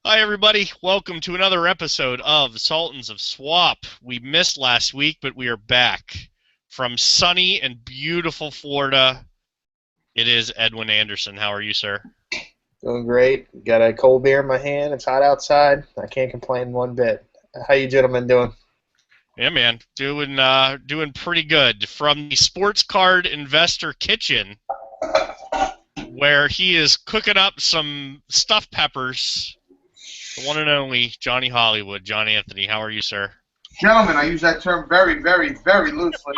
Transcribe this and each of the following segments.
Hi, everybody. Welcome to another episode of Sultans of Swap. We missed last week, but we are back from sunny and beautiful Florida. It is Edwin Anderson. How are you, sir? Doing great. Got a cold beer in my hand. It's hot outside. I can't complain one bit. How you gentlemen doing? Yeah, man. Doing pretty good. From the Sports Card Investor Kitchen, where he is cooking up some stuffed peppers. The one and only Johnny Hollywood. John Anthony, how are you, sir? Gentlemen, I use that term very, very, very loosely.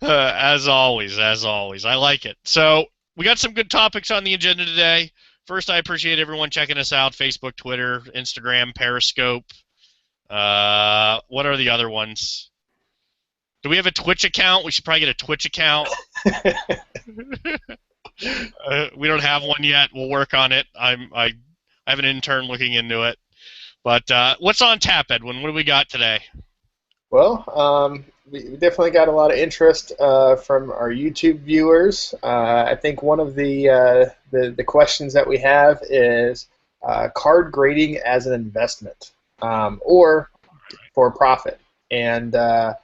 As always, I like it. So we got some good topics on the agenda today. First, I appreciate everyone checking us out: Facebook, Twitter, Instagram, Periscope. What are the other ones? Do we have a Twitch account? We should probably get a Twitch account. We don't have one yet. We'll work on it. I have an intern looking into it. But what's on tap, Edwin? What do we got today? Well, we definitely got a lot of interest from our YouTube viewers. I think one of the questions that we have is card grading as an investment or for profit. And I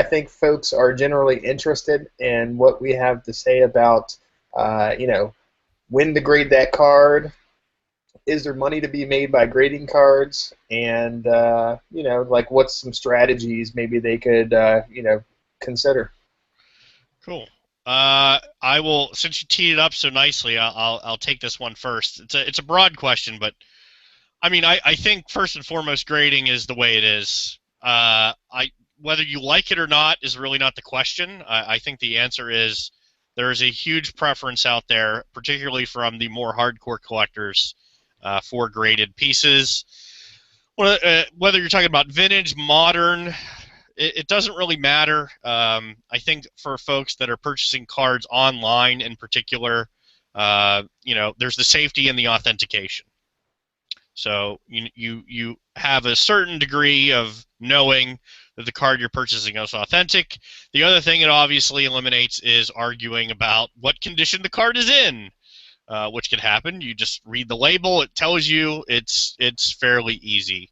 think folks are generally interested in what we have to say about when to grade that card. Is there money to be made by grading cards? And like what's some strategies maybe they could consider? Cool. I will, since you teed it up so nicely, I'll take this one first. It's a broad question, but I mean, I think first and foremost, grading is the way it is. Whether you like it or not is really not the question. I think the answer is there is a huge preference out there, particularly from the more hardcore collectors, for graded pieces. Whether you're talking about vintage, modern, it doesn't really matter. I think for folks that are purchasing cards online in particular, there's the safety and the authentication. So you have a certain degree of knowing that the card you're purchasing is authentic. The other thing it obviously eliminates is arguing about what condition the card is in, which can happen. You just read the label; it tells you. It's fairly easy.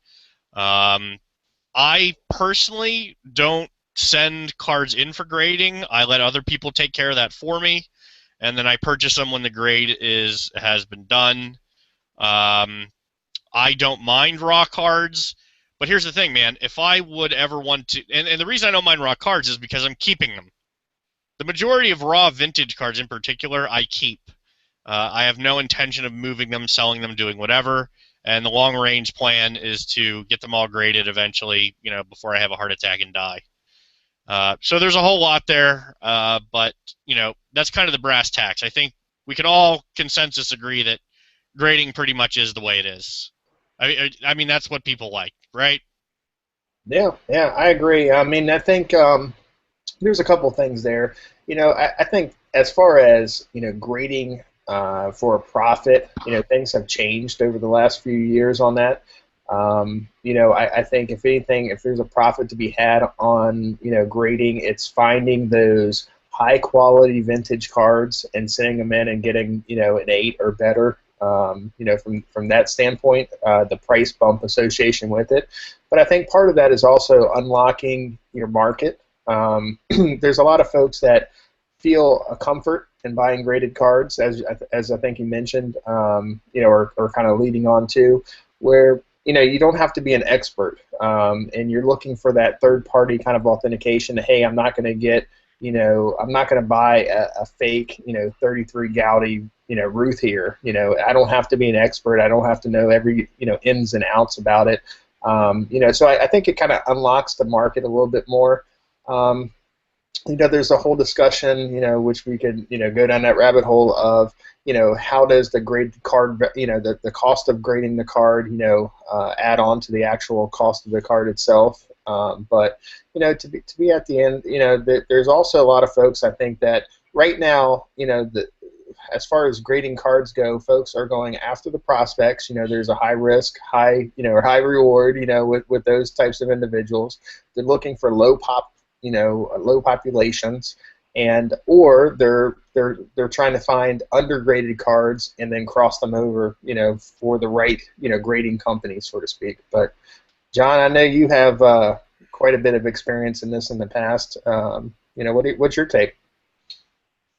I personally don't send cards in for grading. I let other people take care of that for me, and then I purchase them when the grade has been done. I don't mind raw cards, but here's the thing, man. If I would ever want to, and the reason I don't mind raw cards is because I'm keeping them. The majority of raw vintage cards in particular, I keep. I have no intention of moving them, selling them, doing whatever. And the long-range plan is to get them all graded eventually, before I have a heart attack and die. So there's a whole lot there, but that's kind of the brass tacks. I think we can all consensus agree that grading pretty much is the way it is. I mean that's what people like, right? Yeah, I agree. I mean, I think there's a couple things there. I think as far as grading for a profit, things have changed over the last few years on that. I think if anything, if there's a profit to be had on grading, it's finding those high quality vintage cards and sending them in and getting an 8 or better. From that standpoint, the price bump association with it. But I think part of that is also unlocking your market. There's a lot of folks that feel a comfort in buying graded cards, as I think you mentioned, or kind of leading on to, where you don't have to be an expert, and you're looking for that third-party kind of authentication. Hey, I'm not going to get, I'm not going to buy a fake, 33 Gaudy, Ruth here. I don't have to be an expert. I don't have to know every, ins and outs about it. So I think it kind of unlocks the market a little bit more. There's a whole discussion, which we could, go down that rabbit hole of, how does the grade card, the cost of grading the card, add on to the actual cost of the card itself. But to be at the end, there's also a lot of folks I think that right now, as far as grading cards go, folks are going after the prospects. There's a high risk, or high reward, with those types of individuals. They're looking for low populations, and or they're trying to find undergraded cards and then cross them over, for the right, grading company, so to speak. But John, I know you have quite a bit of experience in this in the past. What's your take?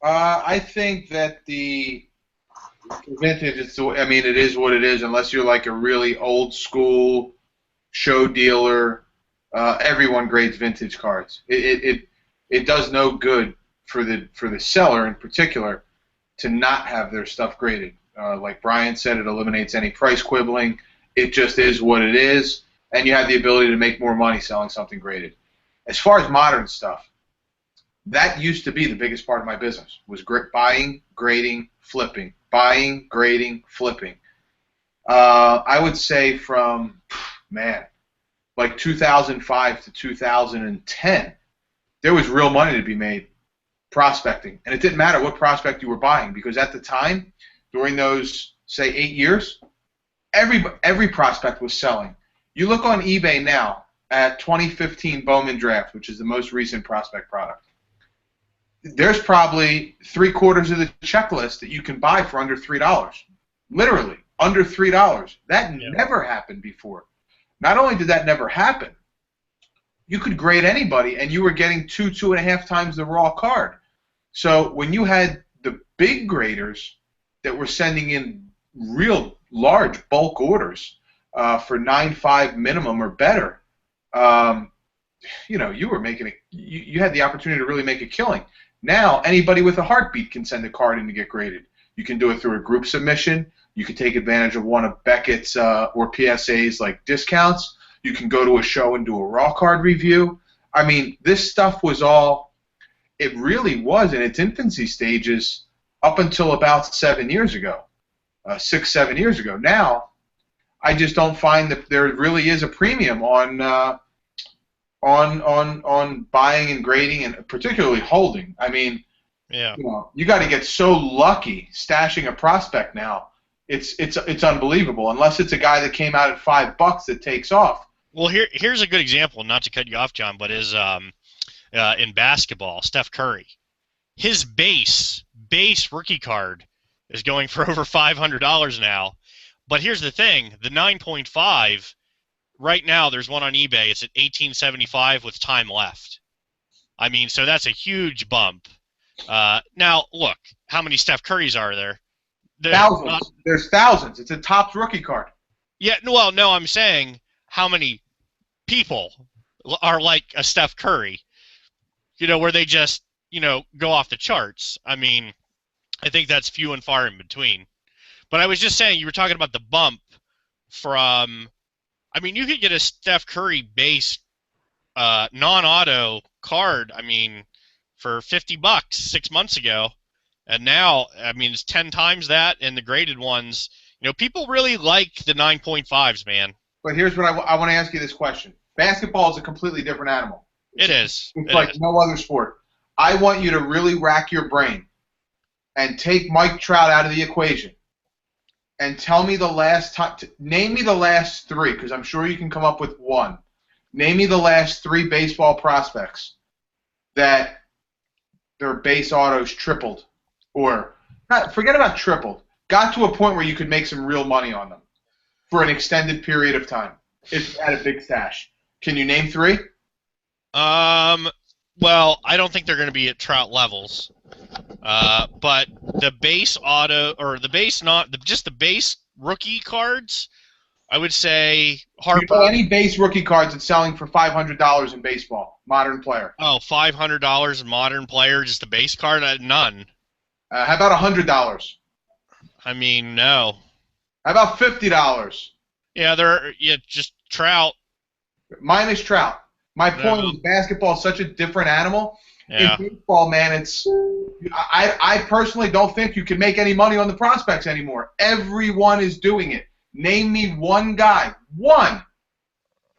I think that the vintage, it is what it is, unless you're like a really old school show dealer. Everyone grades vintage cards. It does no good for the seller in particular to not have their stuff graded. Like Brian said, it eliminates any price quibbling. It just is what it is, and you have the ability to make more money selling something graded. As far as modern stuff, that used to be the biggest part of my business, was buying, grading, flipping. Buying, grading, flipping. I would say from, like 2005 to 2010, there was real money to be made prospecting. And it didn't matter what prospect you were buying, because at the time, during those, say, 8 years, every prospect was selling. You look on eBay now at 2015 Bowman Draft, which is the most recent prospect product. There's probably 3/4 of the checklist that you can buy for under $3. Literally, under $3. That never happened before. Not only did that never happen, you could grade anybody, and you were getting 2.5 times the raw card. So when you had the big graders that were sending in real large bulk orders for 9.5 minimum or better, you were making you had the opportunity to really make a killing. Now, anybody with a heartbeat can send a card in to get graded. You can do it through a group submission. You can take advantage of one of Beckett's or PSA's like discounts. You can go to a show and do a raw card review. I mean, this stuff was all, it really was in its infancy stages up until about 7 years ago, 6, 7 years ago. Now, I just don't find that there really is a premium on buying and grading, and particularly holding. I mean, you got to get so lucky stashing a prospect now. It's unbelievable, unless it's a guy that came out at $5 that takes off. Well, here's a good example, not to cut you off, John, but is in basketball, Steph Curry. His base rookie card is going for over $500 now. But here's the thing, the 9.5. Right now, there's one on eBay. It's at $18.75 with time left. I mean, so that's a huge bump. Now, look, how many Steph Currys are there? Thousands. There's thousands. It's a Topps rookie card. Yeah, well, no, I'm saying how many people are like a Steph Curry, where they just, go off the charts. I mean, I think that's few and far in between. But I was just saying, you were talking about the bump from... I mean, you could get a Steph Curry base non-auto card, for $50 6 months ago. And now, it's 10 times that, and the graded ones, people really like the 9.5s, man. But here's what I want to ask you this question. Basketball is a completely different animal. It is. It's like no other sport. I want you to really rack your brain and take Mike Trout out of the equation. And tell me the last time. Name me the last 3, because I'm sure you can come up with one. Name me the last 3 baseball prospects that their base autos tripled, or forget about tripled. Got to a point where you could make some real money on them for an extended period of time if you had a big stash. Can you name 3? Well, I don't think they're going to be at Trout levels. But the base auto, or the base just the base rookie cards, I would say Harper. You know any base rookie cards that's selling for $500 in baseball, modern player? Oh, $500 in modern player, just the base card? None. How about $100? No. How about $50? Yeah, just Trout. Minus Trout. My point is, basketball is such a different animal. Yeah. In baseball, man, I personally don't think you can make any money on the prospects anymore. Everyone is doing it. Name me one guy,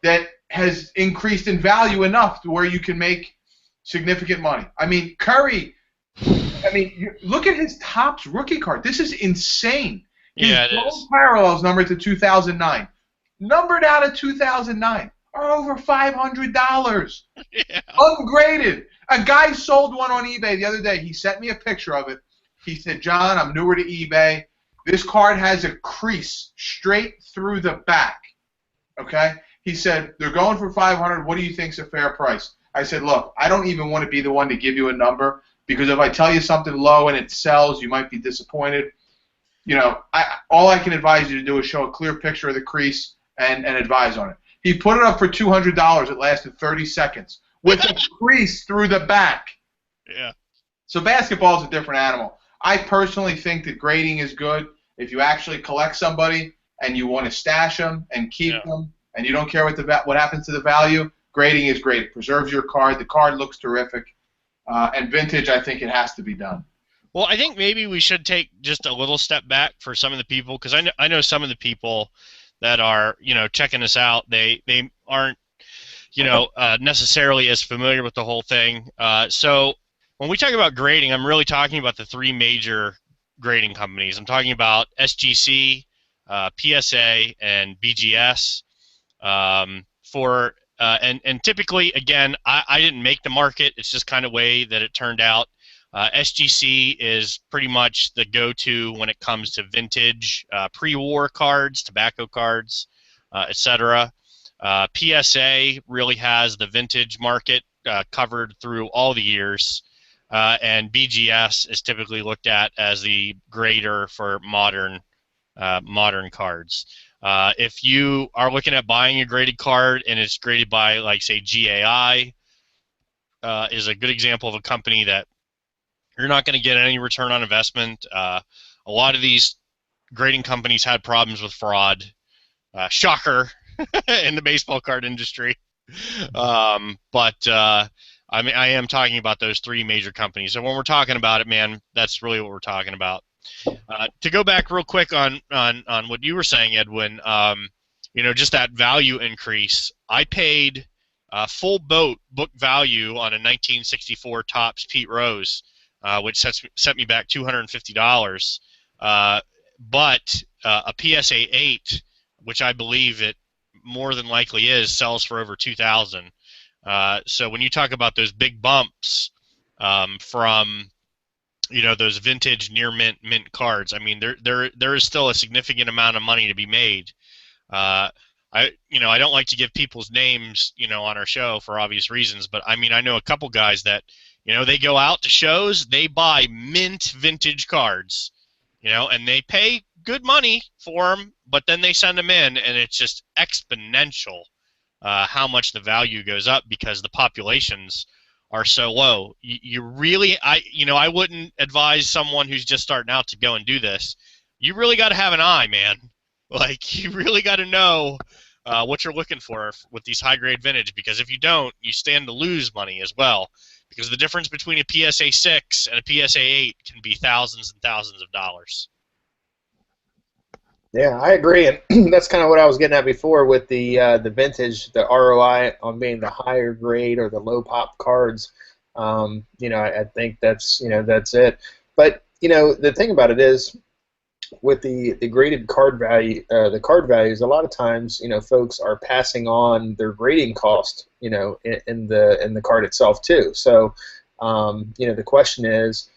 that has increased in value enough to where you can make significant money. Curry, look at his Topps rookie card. This is insane. His gold parallels numbered to 2009. Numbered out of 2009 are over $500. Yeah. Ungraded. A guy sold one on eBay the other day. He sent me a picture of it. He said, John, I'm newer to eBay. This card has a crease straight through the back. Okay? He said, they're going for $500. What do you think's a fair price? I said, look, I don't even want to be the one to give you a number because if I tell you something low and it sells, you might be disappointed. You know, all I can advise you to do is show a clear picture of the crease and advise on it. He put it up for $200. It lasted 30 seconds with a crease through the back. Yeah. So basketball is a different animal. I personally think that grading is good. If you actually collect somebody and you want to stash them and keep them and you don't care what happens to the value, grading is great. It preserves your card. The card looks terrific. And vintage, I think it has to be done. Well, I think maybe we should take just a little step back for some of the people because I know some of the people that are, you know, checking us out. They aren't, you know, necessarily as familiar with the whole thing. So when we talk about grading, I'm really talking about the three major grading companies. I'm talking about SGC, PSA, and BGS. And typically, again, I didn't make the market. It's just kind of way that it turned out. SGC is pretty much the go-to when it comes to vintage pre-war cards, tobacco cards, etc. PSA really has the vintage market covered through all the years, and BGS is typically looked at as the grader for modern cards. If you are looking at buying a graded card and it's graded by, like, say, GAI, is a good example of a company that you're not going to get any return on investment. A lot of these grading companies had problems with fraud. Shocker in the baseball card industry. I mean, I am talking about those three major companies. So when we're talking about it, man, that's really what we're talking about. To go back real quick on what you were saying, Edwin, you know, just that value increase. I paid full book value on a 1964 Topps Pete Rose, which set me back $250. But a PSA 8, which I believe it more than likely is, sells for over $2,000. So when you talk about those big bumps from, you know, those vintage near mint cards, I mean, there is still a significant amount of money to be made. I don't like to give people's names, you know, on our show for obvious reasons, but I mean, I know a couple guys that, you know, they go out to shows, they buy mint vintage cards, you know, and they pay good money for them, but then they send them in, and it's just exponential how much the value goes up because the populations are so low. I wouldn't advise someone who's just starting out to go and do this. You really got to have an eye, man. Like, you really got to know what you're looking for with these high-grade vintage, because if you don't, you stand to lose money as well, because the difference between a PSA 6 and a PSA 8 can be thousands and thousands of dollars. Yeah, I agree, and that's kind of what I was getting at before with the vintage, the ROI on being the higher grade or the low pop cards. I think that's it. But the thing about it is, with the graded card value, the card values, a lot of times folks are passing on their grading cost in the card itself too. So the question is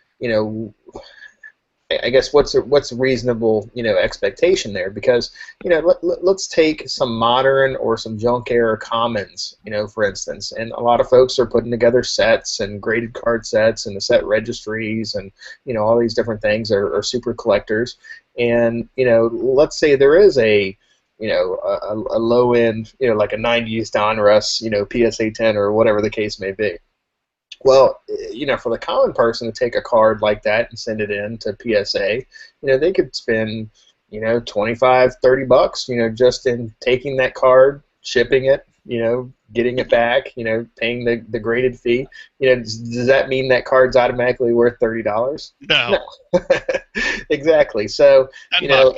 I guess what's a reasonable expectation there, because let's take some modern or some junk era commons, for instance, and a lot of folks are putting together sets and graded card sets and the set registries and all these different things are super collectors, and let's say there is a low end like a 90s Donruss PSA 10 or whatever the case may be. Well, for the common person to take a card like that and send it in to PSA, they could spend, $25-$30, just in taking that card, shipping it, getting it back, paying the graded fee. Does that mean that card's automatically worth $30? No. Exactly. So, $10.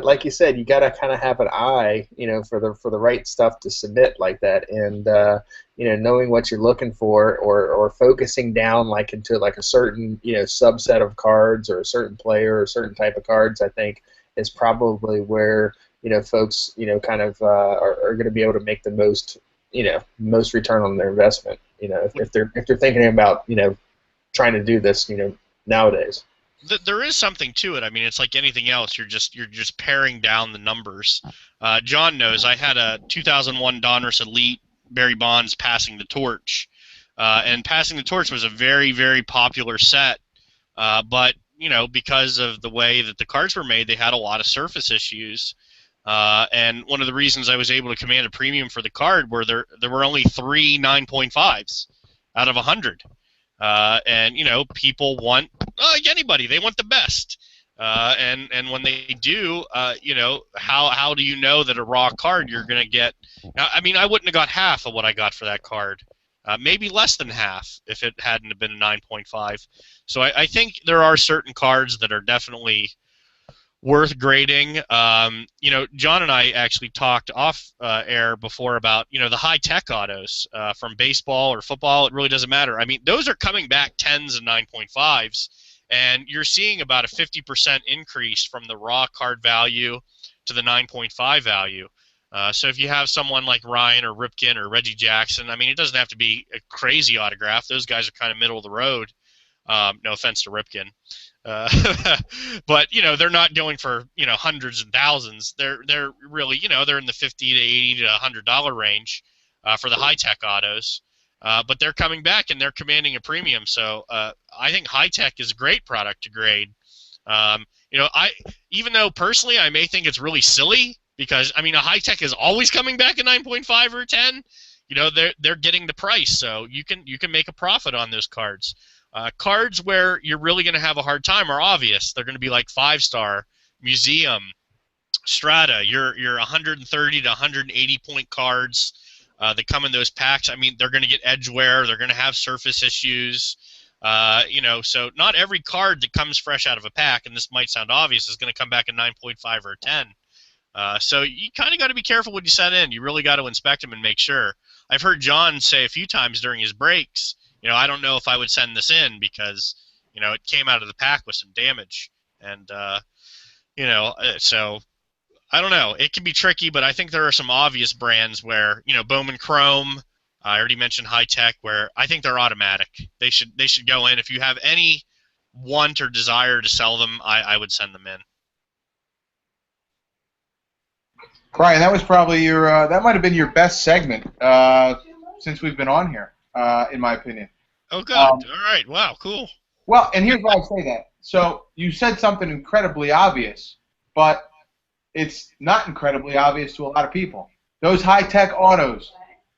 Like you said, you got to kind of have an eye, for the right stuff to submit like that, and knowing what you're looking for, or focusing down like into like a certain subset of cards or a certain player or a certain type of cards, I think is probably where folks kind of are going to be able to make the most most return on their investment. If they're thinking about trying to do this nowadays. There is something to it. I mean, it's like anything else. You're just paring down the numbers. John knows I had a 2001 Donruss Elite Barry Bonds Passing the Torch, and Passing the Torch was a very, very popular set. But because of the way that the cards were made, they had a lot of surface issues. And one of the reasons I was able to command a premium for the card were there were only 3 9.5s out of 100. And people want, like anybody, they want the best. And when they do, how do you know that a raw card you're going to get? Now, I mean, I wouldn't have got half of what I got for that card. Maybe less than half if it hadn't have been a 9.5. So I think there are certain cards that are definitely worth grading. John and I actually talked off air before about the high tech autos from baseball or football. It really doesn't matter. I mean, those are coming back 10s and 9.5s, and you're seeing about a 50% increase from the raw card value to the 9.5 value. So if you have someone like Ryan or Ripken or Reggie Jackson, I mean, it doesn't have to be a crazy autograph. Those guys are kind of middle of the road. No offense to Ripken. But they're not going for hundreds and thousands. They're really they're in the $50 to $80 to $100 range for the high tech autos. But they're coming back and they're commanding a premium. So I think high tech is a great product to grade. I even though personally I may think it's really silly because I mean a high tech is always coming back at 9.5 or 10. They're getting the price, so you can make a profit on those cards. Cards where you're really going to have a hard time are obvious. They're going to be like 5-star, Museum, Strata. Your 130 to 180 point cards that come in those packs. I mean, they're going to get edge wear. They're going to have surface issues. So not every card that comes fresh out of a pack, and this might sound obvious, is going to come back at 9.5 or 10. So you kind of got to be careful when you set in. You really got to inspect them and make sure. I've heard John say a few times during his breaks, I don't know if I would send this in because, it came out of the pack with some damage. And, so I don't know. It can be tricky, but I think there are some obvious brands where, Bowman Chrome, I already mentioned High Tech, where I think they're automatic. They should go in. If you have any want or desire to sell them, I would send them in. Brian, that was probably that might have been your best segment since we've been on here, in my opinion. Oh, good. All right. Wow, cool. Well, and here's why I say that. So you said something incredibly obvious, but it's not incredibly obvious to a lot of people. Those high-tech autos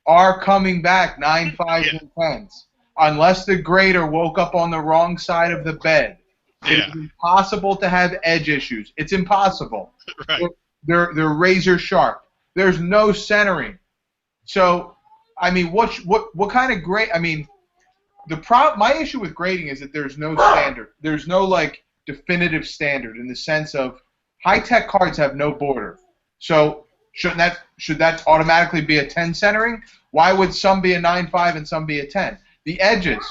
are coming back 9.5s and 10s. Unless the grader woke up on the wrong side of the bed. It is impossible to have edge issues. It's impossible. Right. They're razor sharp. There's no centering. So, I mean, what kind of grade? I mean, my issue with grading is that there's no standard. There's no like definitive standard in the sense of high-tech cards have no border. So should that automatically be a 10 centering? Why would some be a 9.5 and some be a 10? The edges,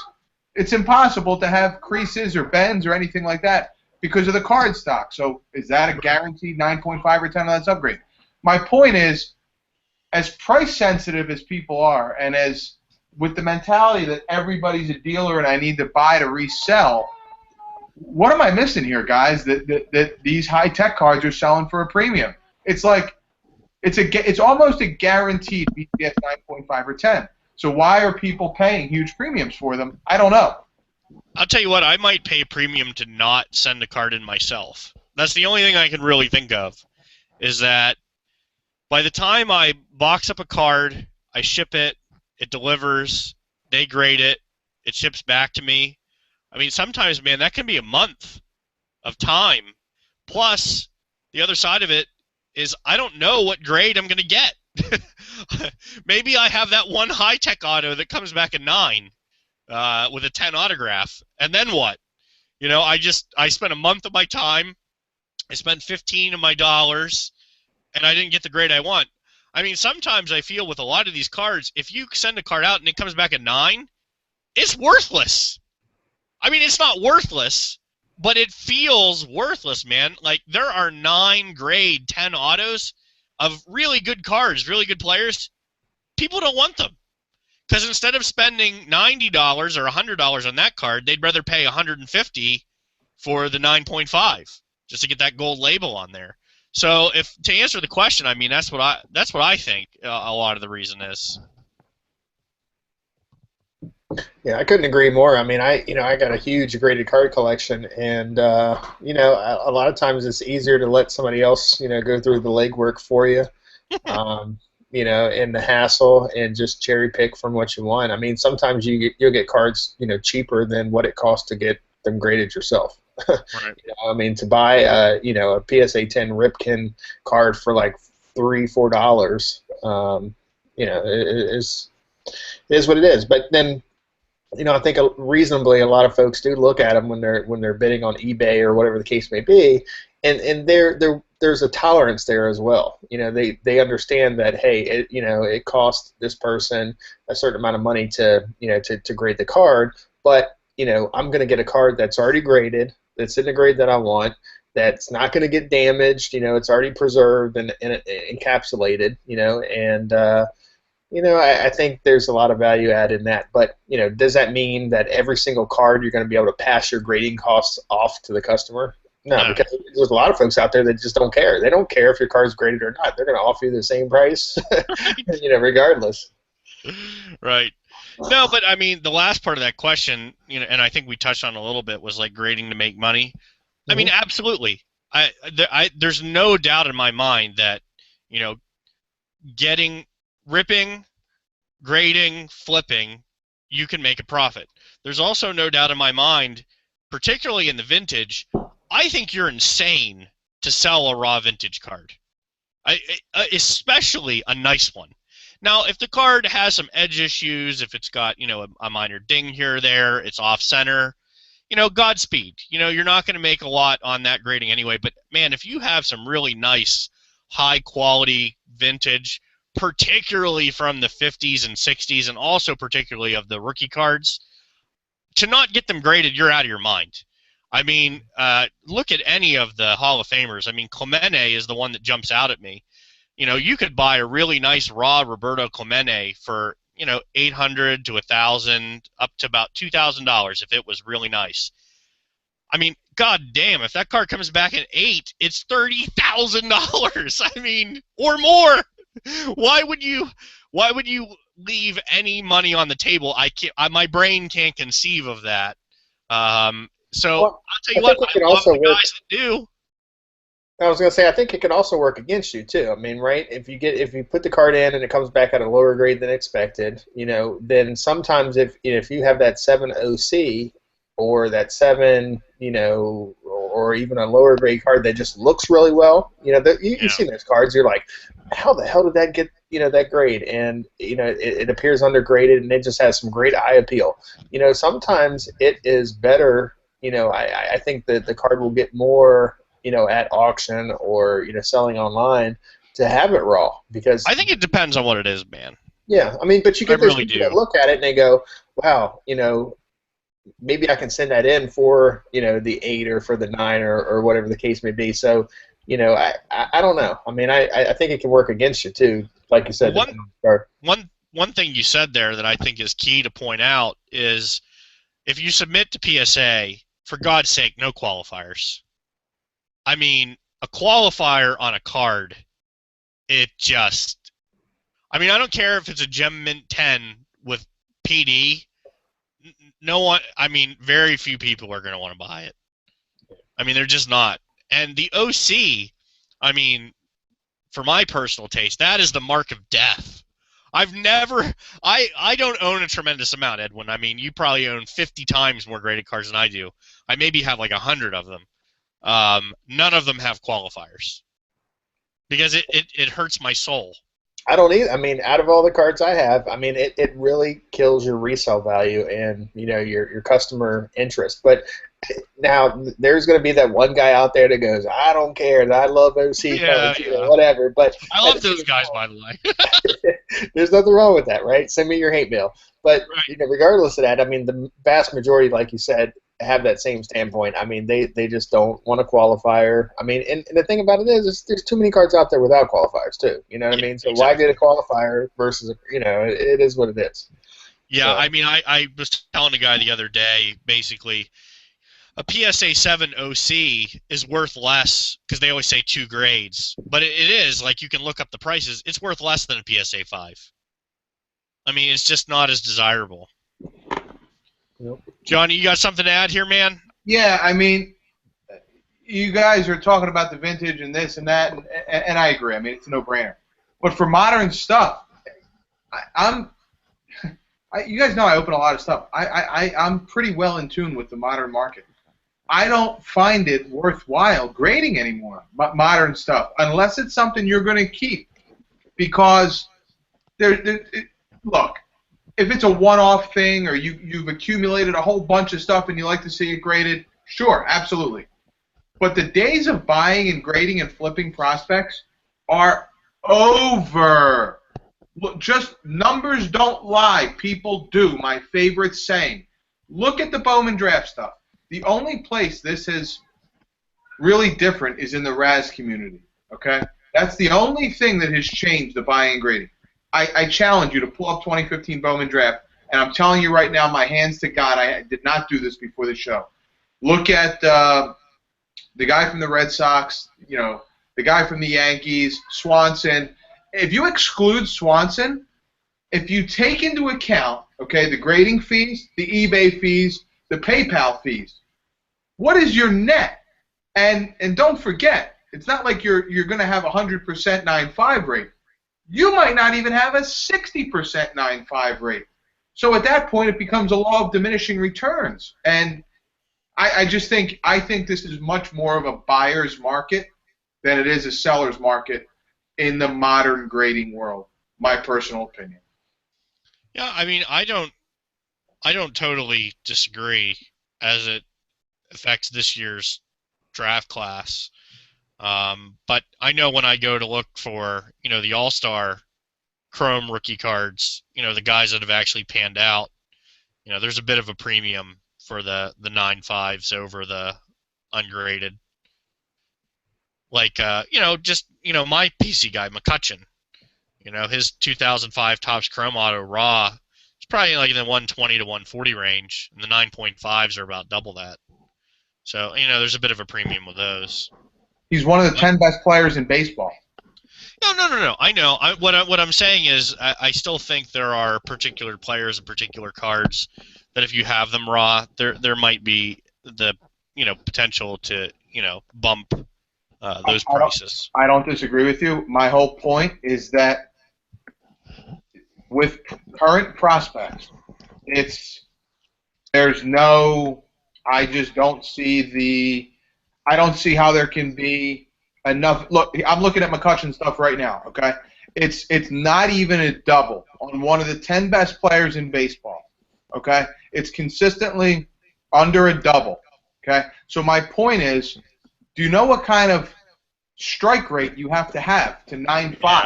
it's impossible to have creases or bends or anything like that because of the card stock. So is that a guaranteed 9.5 or 10 on that subgrade? My point is, as price sensitive as people are, and as with the mentality that everybody's a dealer and I need to buy to resell, what am I missing here, guys? That these high tech cards are selling for a premium. It's like it's almost a guaranteed BTS 9.5 or 10. So why are people paying huge premiums for them? I don't know. I'll tell you what, I might pay a premium to not send a card in myself. That's the only thing I can really think of, is that by the time I box up a card, I ship it, it delivers, they grade it, it ships back to me. I mean, sometimes, man, that can be a month of time. Plus, the other side of it is I don't know what grade I'm going to get. Maybe I have that one high-tech auto that comes back a 9 with a 10 autograph, and then what? I spent a month of my time, I spent 15 of my dollars, and I didn't get the grade I want. I mean, sometimes I feel with a lot of these cards, if you send a card out and it comes back a 9, it's worthless. I mean, it's not worthless, but it feels worthless, man. Like, there are 9 grade 10 autos of really good cards, really good players, people don't want them. Because instead of spending $90 or $100 on that card, they'd rather pay $150 for the 9.5 just to get that gold label on there. So, if to answer the question, I mean that's what I think a lot of the reason is. Yeah, I couldn't agree more. I mean, I got a huge graded card collection, and a lot of times it's easier to let somebody else, go through the legwork for you, um, and the hassle, and just cherry pick from what you want. I mean, sometimes you'll get cards, cheaper than what it costs to get them graded yourself. Right. I mean, to buy a PSA 10 Ripken card for like $3-4, it is what it is. But then, I think reasonably a lot of folks do look at them when they're bidding on eBay or whatever the case may be, and there's a tolerance there as well. They understand that, hey, it costs this person a certain amount of money to grade the card, but I'm going to get a card that's already graded, that's in the grade that I want, that's not going to get damaged. It's already preserved and encapsulated. I think there's a lot of value add in that. But, does that mean that every single card you're going to be able to pass your grading costs off to the customer? No, because there's a lot of folks out there that just don't care. They don't care if your card's graded or not. They're going to offer you the same price, regardless. Right. No, but I mean, the last part of that question, and I think we touched on a little bit, was like grading to make money. I mean, absolutely. There's no doubt in my mind that, ripping, grading, flipping, you can make a profit. There's also no doubt in my mind, particularly in the vintage, I think you're insane to sell a raw vintage card, especially a nice one. Now, if the card has some edge issues, if it's got, a minor ding here or there, it's off-center, Godspeed. You're not going to make a lot on that grading anyway. But, man, if you have some really nice, high-quality vintage, particularly from the 50s and 60s, and also particularly of the rookie cards, to not get them graded, you're out of your mind. I mean, look at any of the Hall of Famers. I mean, Clemente is the one that jumps out at me. You could buy a really nice raw Roberto Clemente for, $800 to $1,000, up to about $2,000 if it was really nice. I mean, god damn, if that card comes back at 8, it's $30,000. I mean, or more. Why would you leave any money on the table? My brain can't conceive of that. So Well, I'll tell you what, I love the guys that do. I was going to say, I think it can also work against you too. I mean, right? If you put the card in and it comes back at a lower grade than expected, then sometimes if you have that 7 OC or that 7, or even a lower grade card that just looks really well, you see those cards, you're like, how the hell did that get that grade? And it appears undergraded and it just has some great eye appeal. Sometimes it is better. I think that the card will get more, at auction or selling online, to have it raw, because I think it depends on what it is, man. Yeah, I mean, but you get those really people that look at it and they go, wow, maybe I can send that in for the 8 or for the 9 or whatever the case may be. So I don't know. I mean, I think it can work against you too, like you said. One thing you said there that I think is key to point out is, if you submit to PSA, for God's sake, no qualifiers. I mean, a qualifier on a card, I don't care if it's a Gem Mint 10 with PD. No one, very few people are going to want to buy it. I mean, they're just not. And the OC, for my personal taste, that is the mark of death. I don't own a tremendous amount, Edwin. I mean, you probably own 50 times more graded cards than I do. I maybe have like 100 of them. None of them have qualifiers because it hurts my soul. I don't either. I mean, out of all the cards I have, it really kills your resale value and your customer interest. But now there's going to be that one guy out there that goes, I don't care, I love OC cards, whatever. But I love those guys, by the way. There's nothing wrong with that, right? Send me your hate mail. But regardless of that, the vast majority, like you said, have that same standpoint. I mean, they just don't want a qualifier. I mean, and the thing about it is there's too many cards out there without qualifiers too. You know what I mean? So why get a qualifier versus it is what it is. Yeah, So. I mean, I was telling a guy the other day, basically, a PSA 7 OC is worth less because they always say 2 grades, but it is, like, you can look up the prices. It's worth less than a PSA 5. I mean, it's just not as desirable. Yep. Johnny, you got something to add here, man? Yeah, I mean, you guys are talking about the vintage and this and that, and I agree. I mean, it's a no-brainer. But for modern stuff, you guys know I open a lot of stuff. I'm pretty well in tune with the modern market. I don't find it worthwhile grading anymore, modern stuff, unless it's something you're going to keep. Because, look, if it's a one-off thing or you've accumulated a whole bunch of stuff and you like to see it graded, sure, absolutely. But the days of buying and grading and flipping prospects are over. Look, just numbers don't lie. People do. My favorite saying. Look at the Bowman draft stuff. The only place this is really different is in the Raz community. Okay? That's the only thing that has changed the buying and grading. I challenge you to pull up 2015 Bowman draft, and I'm telling you right now, my hands to God, I did not do this before the show. Look at the guy from the Red Sox, the guy from the Yankees, Swanson. If you exclude Swanson, if you take into account, okay, the grading fees, the eBay fees, the PayPal fees, what is your net? And don't forget, it's not like you're going to have a 100% 9.5 rate. You might not even have a 60% 9.5 rate. So at that point, it becomes a law of diminishing returns. And I think this is much more of a buyer's market than it is a seller's market in the modern grading world. My personal opinion. Yeah, I mean, I don't totally disagree as it affects this year's draft class. But I know when I go to look for, the All-Star Chrome rookie cards, the guys that have actually panned out, there's a bit of a premium for the 9.5s over the ungraded. Like, my PC guy, McCutcheon, his 2005 Topps Chrome Auto Raw, it's probably like in the 120 to 140 range, and the 9.5s are about double that. So, there's a bit of a premium with those. He's one of the 10 best players in baseball. No. I know. What I'm saying is I still think there are particular players and particular cards that if you have them raw, there might be the potential to bump those prices. I don't disagree with you. My whole point is that with current prospects, I just don't see I don't see how there can be enough. Look, I'm looking at McCutcheon stuff right now, okay? It's not even a double on one of the 10 best players in baseball, okay? It's consistently under a double, okay? So my point is, do you know what kind of strike rate you have to 9.5? Yeah.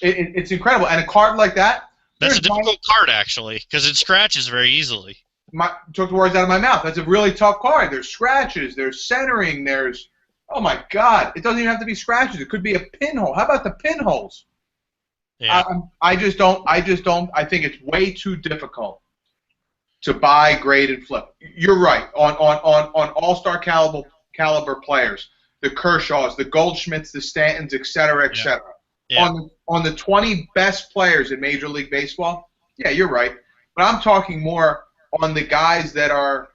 It's incredible. And a card like that? That's a difficult card, actually, because it scratches very easily. Took the words out of my mouth. That's a really tough card. There's scratches. There's centering. There's, oh my God! It doesn't even have to be scratches. It could be a pinhole. How about the pinholes? Yeah. I just don't. I think it's way too difficult to buy, grade, and flip. You're right. On all-star caliber players, the Kershaws, the Goldschmidts, the Stantons, et cetera, et cetera. Yeah. On the 20 best players in Major League Baseball, yeah, you're right. But I'm talking more on the guys that are,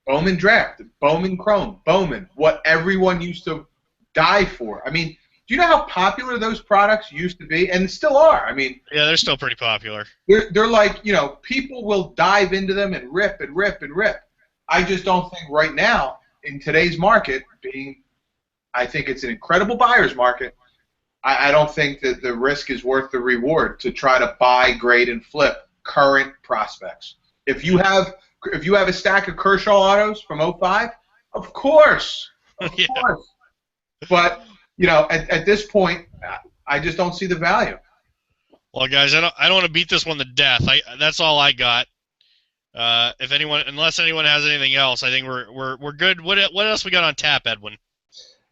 Bowman draft, Bowman Chrome, Bowman, what everyone used to die for. I mean, do you know how popular those products used to be, and still are? I mean, yeah, they're still pretty popular. They're like, people will dive into them and rip and rip and rip. I just don't think right now in today's market, I think it's an incredible buyer's market. I don't think that the risk is worth the reward to try to buy, grade, and flip current prospects. If you have a stack of Kershaw autos from 05, of course. But at this point, I just don't see the value. Well, guys, I don't want to beat this one to death. That's all I got. If anyone, unless anyone has anything else, I think we're good. What else we got on tap, Edwin?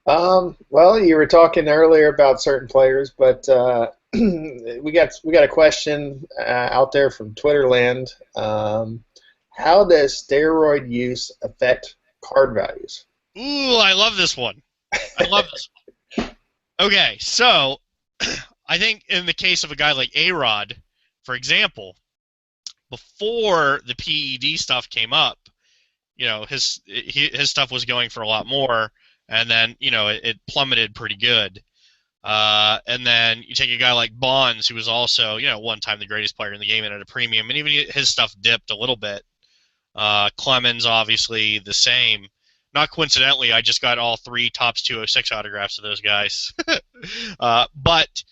Well, you were talking earlier about certain players, but we got a question out there from Twitterland. How does steroid use affect card values? Ooh, I love this one. I love this one. Okay, so I think in the case of a guy like A-Rod, for example, before the PED stuff came up, his stuff was going for a lot more, and then it plummeted pretty good. And then you take a guy like Bonds, who was also one time the greatest player in the game and at a premium, and even his stuff dipped a little bit. Clemens, obviously, the same. Not coincidentally, I just got all 3 Topps 206 autographs of those guys. But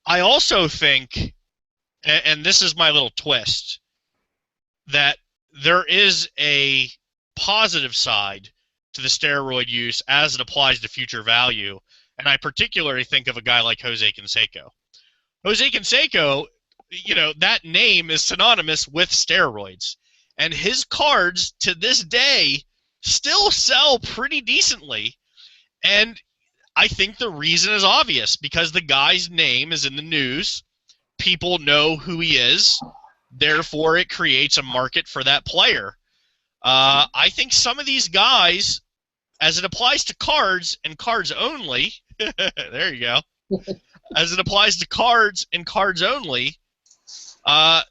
I also think, and this is my little twist, that there is a positive side to the steroid use as it applies to future value, and I particularly think of a guy like Jose Canseco. Jose Canseco, that name is synonymous with steroids, and his cards to this day still sell pretty decently, and I think the reason is obvious, because the guy's name is in the news, people know who he is, therefore it creates a market for that player. I think some of these guys, as it applies to cards and cards only, there you go, as it applies to cards and cards only, I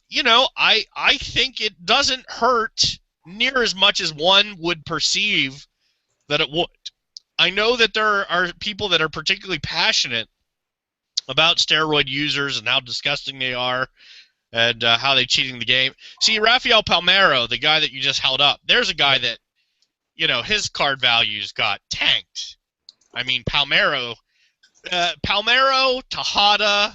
think it doesn't hurt near as much as one would perceive that it would. I know that there are people that are particularly passionate about steroid users and how disgusting they are and how they're cheating the game. See, Rafael Palmeiro, the guy that you just held up, there's a guy that, his card values got tanked. I mean, Palmeiro, Tejada,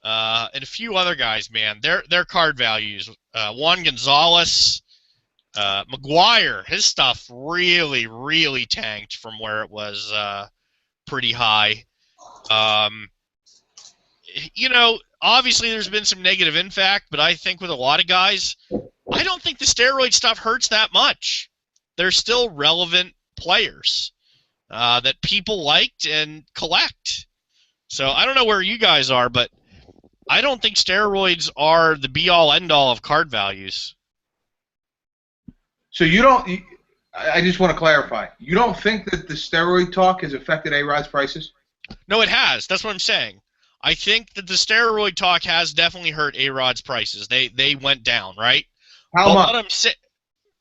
and a few other guys, man, their card values. Juan Gonzalez, McGuire, his stuff really, really tanked from where it was pretty high. Obviously there's been some negative impact, but I think with a lot of guys, I don't think the steroid stuff hurts that much. They're still relevant players that people liked and collect. So I don't know where you guys are, but I don't think steroids are the be-all, end-all of card values. So you don't. I just want to clarify. You don't think that the steroid talk has affected A-Rod's prices? No, it has. That's what I'm saying. I think that the steroid talk has definitely hurt A-Rod's prices. They went down, right? How much?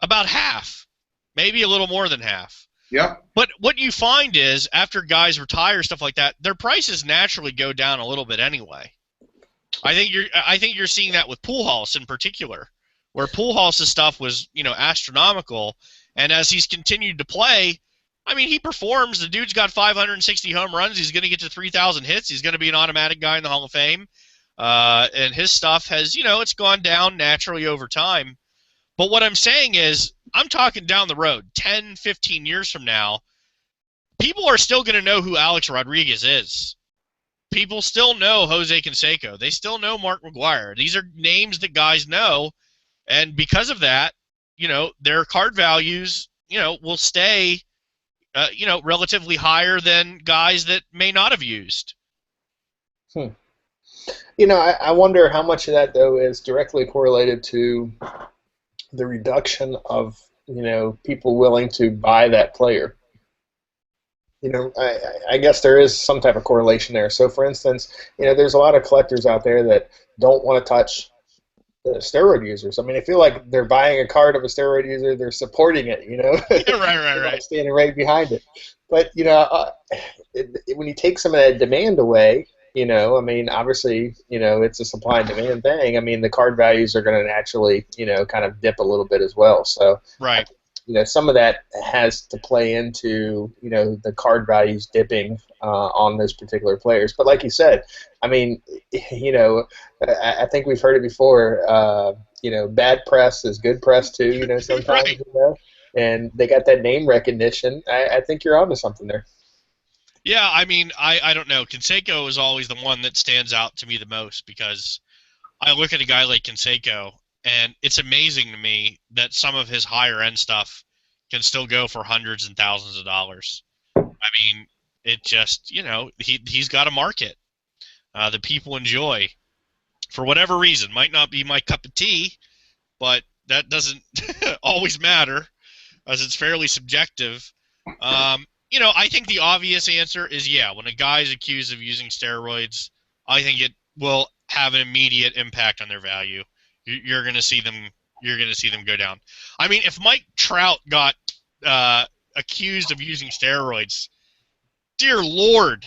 About half, maybe a little more than half. Yep. But what you find is after guys retire, stuff like that, their prices naturally go down a little bit anyway. I think you're seeing that with Pujols in particular, where Pujols' stuff was astronomical, and as he's continued to play, I mean, he performs. The dude's got 560 home runs. He's going to get to 3,000 hits. He's going to be an automatic guy in the Hall of Fame. And his stuff has, it's gone down naturally over time. But what I'm saying is, I'm talking down the road, 10, 15 years from now, people are still going to know who Alex Rodriguez is. People still know Jose Canseco. They still know Mark McGuire. These are names that guys know. And because of that, their card values, will stay relatively higher than guys that may not have used. I wonder how much of that, though, is directly correlated to the reduction of, people willing to buy that player. I guess there is some type of correlation there. So, for instance, there's a lot of collectors out there that don't want to touch steroid users. I mean, I feel like they're buying a card of a steroid user, they're supporting it, Yeah, right. Standing right behind it. But, when you take some of that demand away, I mean, obviously, it's a supply and demand thing. I mean, the card values are going to naturally, kind of dip a little bit as well. So, right. Some of that has to play into, the card values dipping on those particular players. But like you said, I mean, I think we've heard it before, bad press is good press too, sometimes, right. And they got that name recognition. I think you're onto something there. Yeah, I mean, I don't know. Canseco is always the one that stands out to me the most because I look at a guy like Canseco and it's amazing to me that some of his higher end stuff can still go for hundreds and thousands of dollars. I mean, it just, he's got a market that people enjoy for whatever reason. Might not be my cup of tea, but that doesn't always matter, as it's fairly subjective. I think the obvious answer is when a guy's accused of using steroids, I think it will have an immediate impact on their value. You're going to see them. You're going to see them go down. I mean, if Mike Trout got accused of using steroids, dear Lord,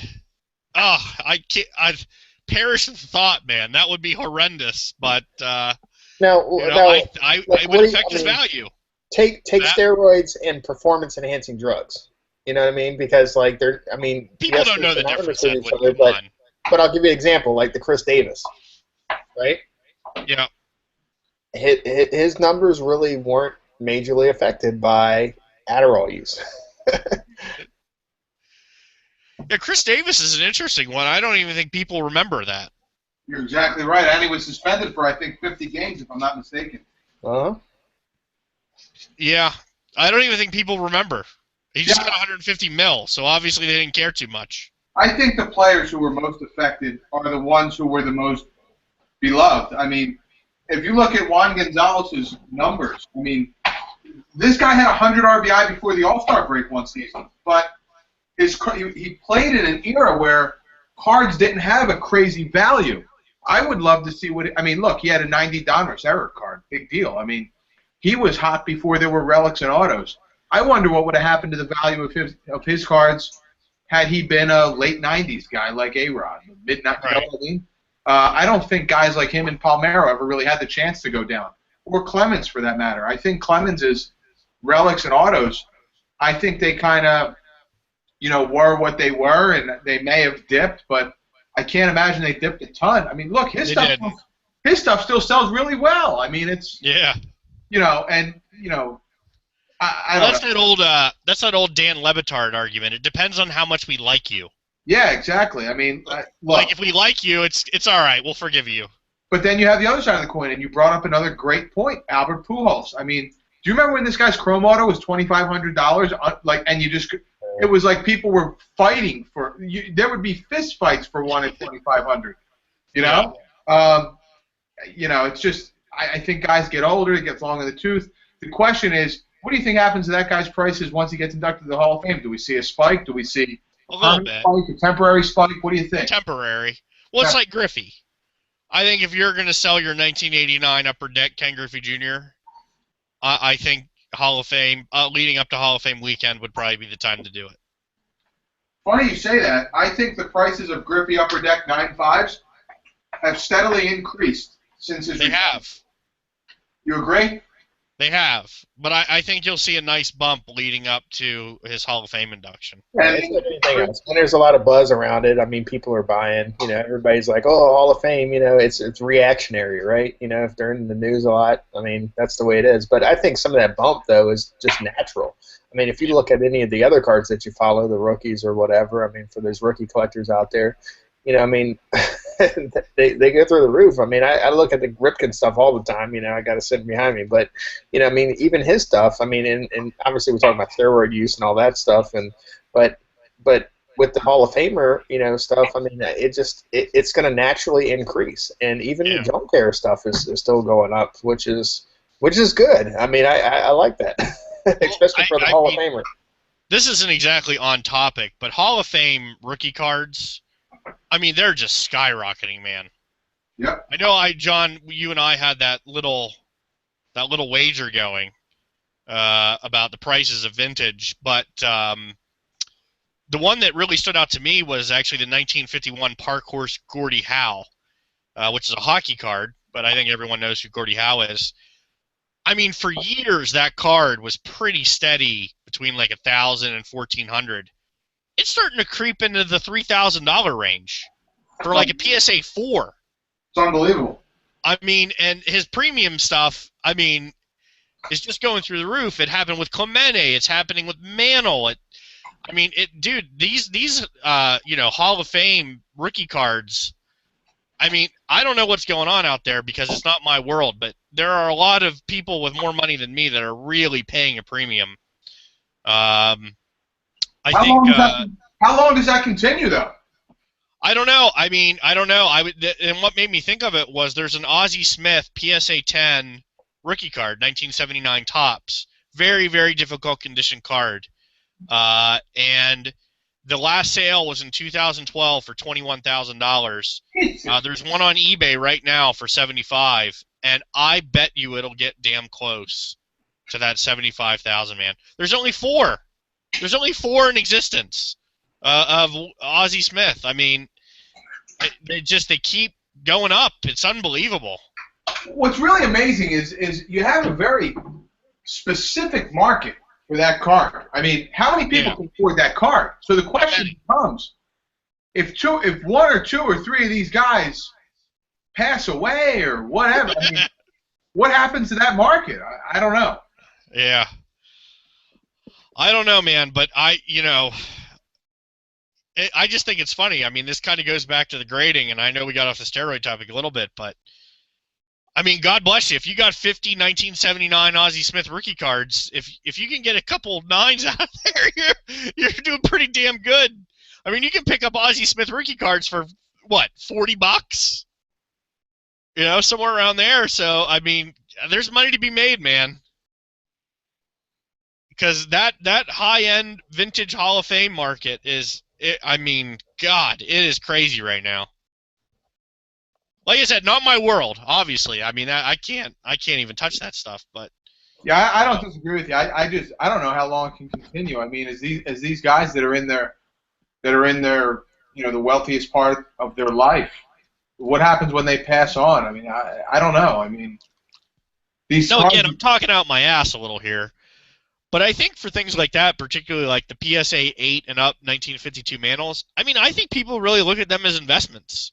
I can't. I've perished in thought, man. That would be horrendous. But now, I would affect his value. Take steroids and performance enhancing drugs. You know what I mean? Because people don't know the difference. But I'll give you an example, like the Chris Davis, right? Yeah. His numbers really weren't majorly affected by Adderall use. Yeah, Chris Davis is an interesting one. I don't even think people remember that. You're exactly right. And he was suspended for, I think, 50 games, if I'm not mistaken. Uh-huh. Yeah, I don't even think people remember. He just got 150 mil, so obviously they didn't care too much. I think the players who were most affected are the ones who were the most beloved. I mean, if you look at Juan Gonzalez's numbers, I mean, this guy had 100 RBI before the All-Star break one season, but he played in an era where cards didn't have a crazy value. I would love to see look, he had a 90 Donruss error card, big deal. I mean, he was hot before there were relics and autos. I wonder what would have happened to the value of his cards had he been a late 90s guy like A-Rod, mid-90s. Right. You know what I mean? I don't think guys like him and Palmeiro ever really had the chance to go down, or Clemens for that matter. I think Clemens' relics and autos, I think they kind of, were what they were, and they may have dipped, but I can't imagine they dipped a ton. I mean, look, his stuff still sells really well. I mean, it's that's that old Dan Lebitard argument. It depends on how much we like you. Yeah, exactly. I mean, like if we like you, it's all right. We'll forgive you. But then you have the other side of the coin, and you brought up another great point, Albert Pujols. I mean, do you remember when this guy's Chrome Auto was $2,500? And you just, it was like people were fighting for. There would be fist fights for one at $2,500. It's just I think guys get older, it gets long in the tooth. The question is, what do you think happens to that guy's prices once he gets inducted to the Hall of Fame? Do we see a spike? Do we see a little bit spike, a temporary spike? What do you think? Temporary. Well, it's like Griffey. I think if you're going to sell your 1989 Upper Deck Ken Griffey Jr., I think Hall of Fame, leading up to Hall of Fame weekend would probably be the time to do it. Funny you say that. I think the prices of Griffey Upper Deck 9.5s have steadily increased since his return. Have. You agree? They have, but I think you'll see a nice bump leading up to his Hall of Fame induction. Yeah, and there's a lot of buzz around it. I mean, people are buying. Everybody's like, "Oh, Hall of Fame." It's reactionary, right? If they're in the news a lot, I mean, that's the way it is. But I think some of that bump though is just natural. I mean, if you look at any of the other cards that you follow, the rookies or whatever, I mean, for those rookie collectors out there, I mean, they go through the roof. I mean, I look at the Ripken stuff all the time. I got to sit behind me. But, I mean, even his stuff, I mean, and obviously we're talking about steroid use and all that stuff. But with the Hall of Famer, stuff, I mean, it's going to naturally increase. And even the junk care stuff is still going up, which is good. I mean, I like that, especially for the Hall of Famer. This isn't exactly on topic, but Hall of Fame rookie cards, I mean, they're just skyrocketing, man. Yep. I know, John, you and I had that little wager going about the prices of vintage, but the one that really stood out to me was actually the 1951 Park Horse Gordie Howe, which is a hockey card, but I think everyone knows who Gordie Howe is. I mean, for years that card was pretty steady between like $1,000 and $1,400. It's starting to creep into the $3,000 range for like a PSA 4. It's unbelievable. I mean, and his premium stuff, I mean, is just going through the roof. It happened with Clemente. It's happening with Mantle. Dude, these Hall of Fame rookie cards, I mean, I don't know what's going on out there because it's not my world, but there are a lot of people with more money than me that are really paying a premium. I How think long does that? How long does that continue, though? I don't know. I mean, I don't know. And what made me think of it was there's an Ozzie Smith PSA 10 rookie card, 1979 tops, very very difficult condition card, and the last sale was in 2012 for $21,000. There's one on eBay right now for 75, and I bet you it'll get damn close to that 75,000, man. There's only four. There's only four in existence of Ozzie Smith. I mean, they keep going up. It's unbelievable. What's really amazing is you have a very specific market for that card. I mean, how many people can afford that card? So the question becomes, if one or two or three of these guys pass away or whatever, I mean, what happens to that market? I don't know. Yeah. I don't know, man, but I just think it's funny. I mean, this kind of goes back to the grading, and I know we got off the steroid topic a little bit, but I mean, God bless you. If you got 50 1979 Ozzie Smith rookie cards, if you can get a couple nines out of there, you're doing pretty damn good. I mean, you can pick up Ozzie Smith rookie cards for what, $40? You know, somewhere around there. So, I mean, there's money to be made, man. Because that high-end vintage Hall of Fame market is, I mean, God, it is crazy right now. Like I said, not my world, obviously. I mean, I can't even touch that stuff. But yeah, I don't disagree with you. I don't know how long it can continue. I mean, as these guys that are in their the wealthiest part of their life, what happens when they pass on? I mean, I don't know. I mean, again, I'm talking out my ass a little here. But I think for things like that, particularly like the PSA 8 and up 1952 Mantles, I mean, I think people really look at them as investments.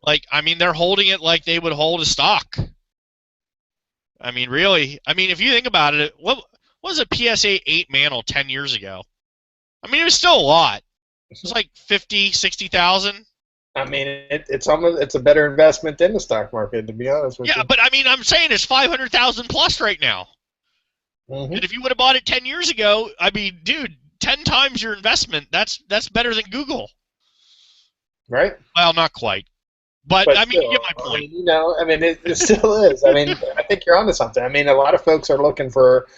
Like, I mean, they're holding it like they would hold a stock. I mean, really. I mean, if you think about it, what was a PSA 8 Mantle 10 years ago? I mean, it was still a lot. It was like 50, 60,000. I mean, it's a better investment than the stock market, to be honest with you. Yeah, but I mean, I'm saying it's 500,000 plus right now. Mm-hmm. And if you would have bought it 10 years ago, I mean, dude, 10 times your investment, that's better than Google. Right? Well, not quite. But I mean, still, you get my point. I mean, it still is. I mean, I think you're onto something. I mean, a lot of folks are looking for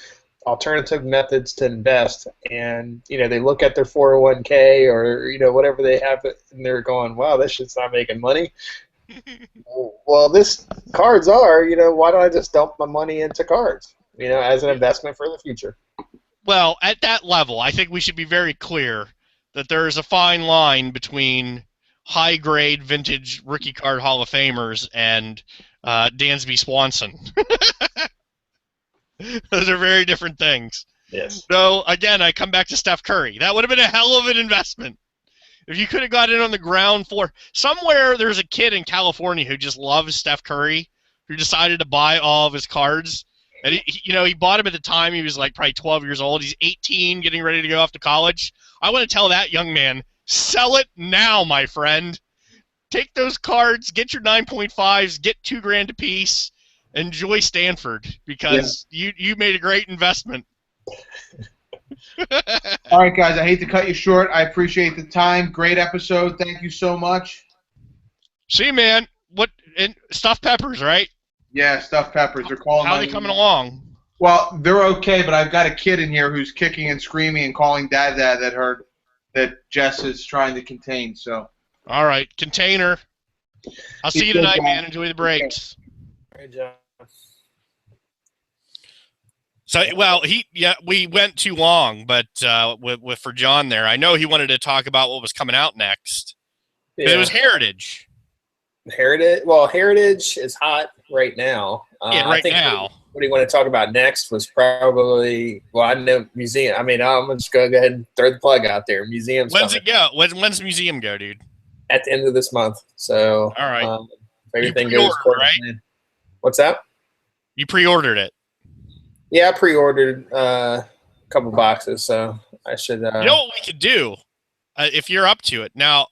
alternative methods to invest, and, they look at their 401k or, whatever they have, and they're going, wow, this shit's not making money. Well, cards are, why don't I just dump my money into cards? As an investment for the future. Well, at that level, I think we should be very clear that there is a fine line between high-grade vintage rookie card Hall of Famers and Dansby Swanson. Those are very different things. Yes. So, again, I come back to Steph Curry. That would have been a hell of an investment. If you could have got in on the ground floor. Somewhere there's a kid in California who just loves Steph Curry, who decided to buy all of his cards. And he bought him at the time he was like probably 12 years old. He's 18, getting ready to go off to college. I want to tell that young man, sell it now, my friend. Take those cards, get your 9.5s, get $2,000 a piece, enjoy Stanford because you made a great investment. All right, guys, I hate to cut you short. I appreciate the time. Great episode. Thank you so much. See you, man. And stuffed peppers, right? Yeah, stuffed peppers. They're calling. How are they coming along? Well, they're okay, but I've got a kid in here who's kicking and screaming and calling Dad that Jess is trying to contain. So. All right, container. I'll see you tonight, man. Enjoy the breaks. All right, John. So, well, we went too long, but for John there, I know he wanted to talk about what was coming out next. Yeah. But it was Heritage. Heritage is hot right now. Right now. What do you want to talk about next was probably, I know museum. I mean, I'm just going to go ahead and throw the plug out there. Museum's When's it go? When's the museum go, dude? At the end of this month. So, all right. If everything goes according to plan. What's that? You pre-ordered it. Yeah, I pre-ordered a couple boxes, so I should. You know what we could do if you're up to it. Now,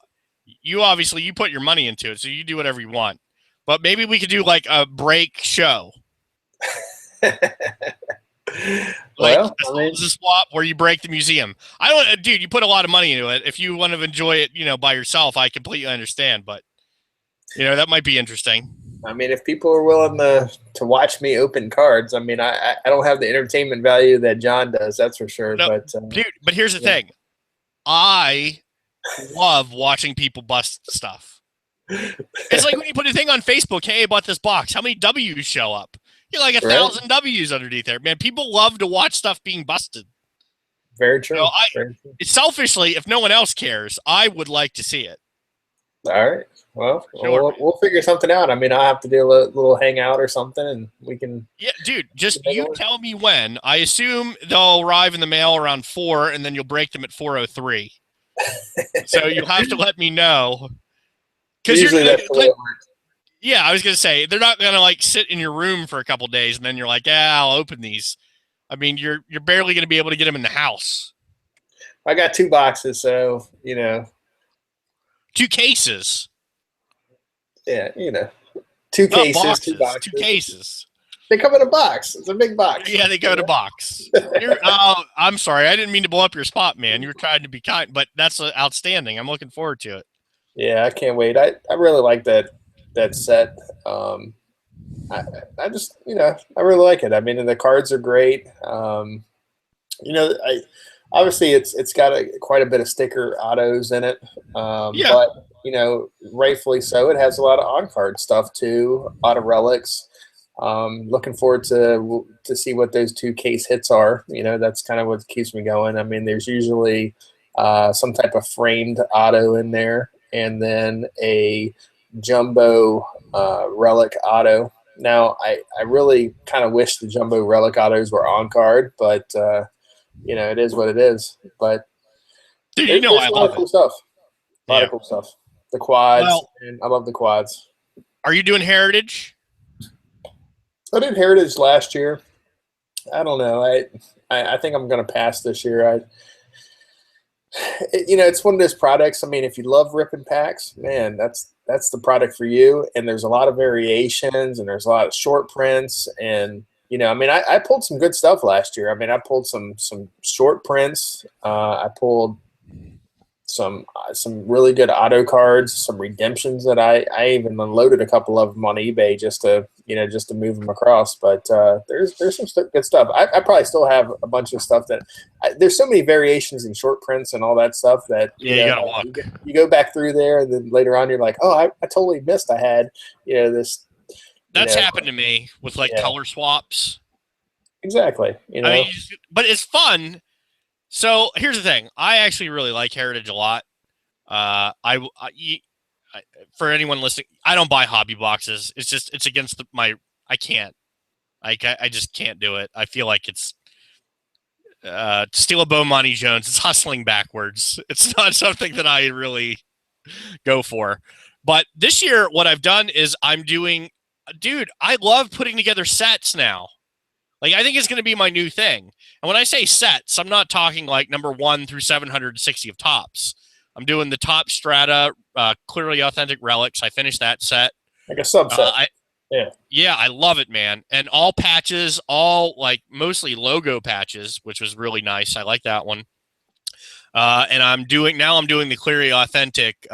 You obviously you put your money into it, so you do whatever you want. But maybe we could do like a break show. Like Well, a I mean, Sultans swap where you break the museum. I don't, dude. You put a lot of money into it. If you want to enjoy it, by yourself, I completely understand. But that might be interesting. if people are willing to watch me open cards, I mean, I don't have the entertainment value that John does, that's for sure. No, But dude. But here's the thing. I love watching people bust stuff. It's like when you put a thing on Facebook, hey, I bought this box. How many W's show up? You're like 1,000 W's underneath there. Man, people love to watch stuff being busted. Very true. Very true. Selfishly, if no one else cares, I would like to see it. All right. Well, sure. we'll figure something out. I mean, I'll have to do a little hangout or something, and we can. Yeah, dude, just you tell me when. I assume they'll arrive in the mail around 4, and then you'll break them at 4:03. So you'll have to let me know. Because usually that's the way it works. Yeah, I was going to say, they're not going to like sit in your room for a couple days and then you're like, yeah, I'll open these. I mean, you're barely going to be able to get them in the house. I got 2 boxes, so, 2 cases. Yeah, 2 cases, boxes, 2 boxes. 2 cases. They come in a box. It's a big box. Yeah, they go in a box. I'm sorry. I didn't mean to blow up your spot, man. You were trying to be kind, but that's outstanding. I'm looking forward to it. Yeah, I can't wait. I really like that set. I just, I really like it. I mean, the cards are great. Obviously it's got quite a bit of sticker autos in it. Yeah. But, rightfully so. It has a lot of on-card stuff too, auto relics. Looking forward to see what those 2 case hits are. That's kind of what keeps me going. I mean, there's usually some type of framed auto in there, and then a jumbo relic auto. Now, I really kind of wish the jumbo relic autos were on card, but it is what it is. But dude, there's I love cool stuff. A lot of cool stuff. The quads, and I love the quads. Are you doing Heritage? I did Heritage last year. I don't know. I think I'm going to pass this year. It's one of those products. I mean, if you love ripping packs, man, that's the product for you. And there's a lot of variations, and there's a lot of short prints. And I pulled some good stuff last year. I mean, I pulled some short prints. I pulled some really good auto cards, some redemptions that I even unloaded a couple of them on eBay just to move them across. But there's some good stuff. I probably still have a bunch of stuff that there's so many variations in short prints and all that stuff that you gotta look. You go back through there, and then later on you're like, oh, I totally missed. I had this. That's happened to me with color swaps. Exactly. I mean, but it's fun. So here's the thing. I actually really like Heritage a lot. For anyone listening, I don't buy hobby boxes. It's against I can't. I just can't do it. I feel like it's to steal a Bomani Jones. It's hustling backwards. It's not something that I really go for. But this year, what I've done is dude, I love putting together sets now. Like, I think it's going to be my new thing. And when I say sets, I'm not talking like number 1 through 760 of tops. I'm doing the top strata, clearly authentic relics. I finished that set. Like a subset. Yeah, I love it, man. And all patches, all like mostly logo patches, which was really nice. I like that one. And I'm doing the clearly authentic